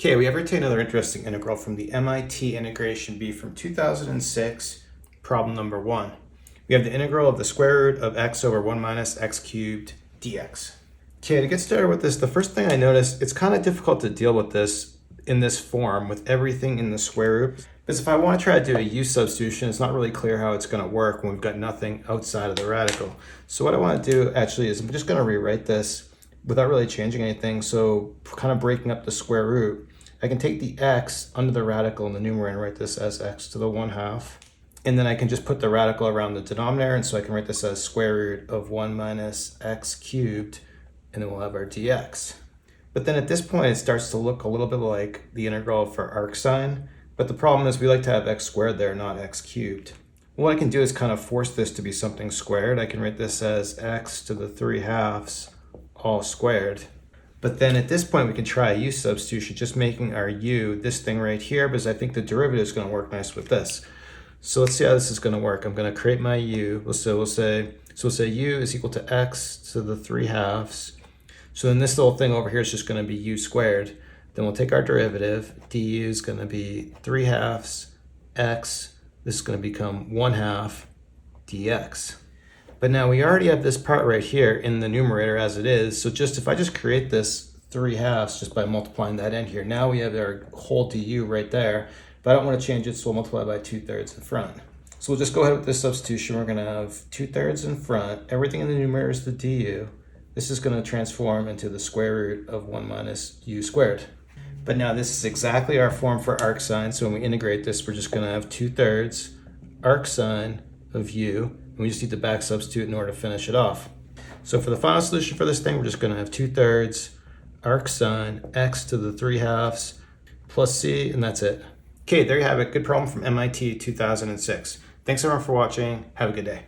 Okay, we have to take another interesting integral from the MIT Integration Bee from 2006, problem number 1. We have the integral of the square root of x over 1 minus x cubed dx. Okay, to get started with this, the first thing I noticed, it's kind of difficult to deal with this in this form with everything in the square root. Because if I want to try to do a u substitution, it's not really clear how it's going to work when we've got nothing outside of the radical. So what I want to do actually is I'm just going to rewrite this without really changing anything. So kind of breaking up the square root. I can take the x under the radical in the numerator and write this as x to the 1/2. And then I can just put the radical around the denominator, and so I can write this as square root of 1 minus x cubed, and then we'll have our dx. But then at this point, it starts to look a little bit like the integral for arcsine, but the problem is we like to have x squared there, not x cubed. What I can do is kind of force this to be something squared. I can write this as x to the 3/2 all squared. But then at this point, we can try a u substitution, just making our u this thing right here, because I think the derivative is going to work nice with this. So let's see how this is going to work. I'm going to create my u. We'll say u is equal to x to the 3/2. So then this little thing over here is just going to be u squared. Then we'll take our derivative. Du is going to be 3/2 x. This is going to become 1/2 dx. But now we already have this part right here in the numerator as it is. So if I just create this 3/2 just by multiplying that in here, now we have our whole du right there. But I don't want to change it, so we'll multiply by 2/3 in front. So we'll just go ahead with this substitution. We're going to have 2/3 in front. Everything in the numerator is the du. This is going to transform into the square root of 1 minus u squared. But now this is exactly our form for arcsine. So when we integrate this, we're just going to have 2/3 arcsine of u. And we just need to back substitute in order to finish it off. So for the final solution for this thing, we're just going to have 2/3 arcsine x to the 3/2 plus c, and that's it. Okay, there you have it. Good problem from MIT 2006. Thanks everyone for watching. Have a good day.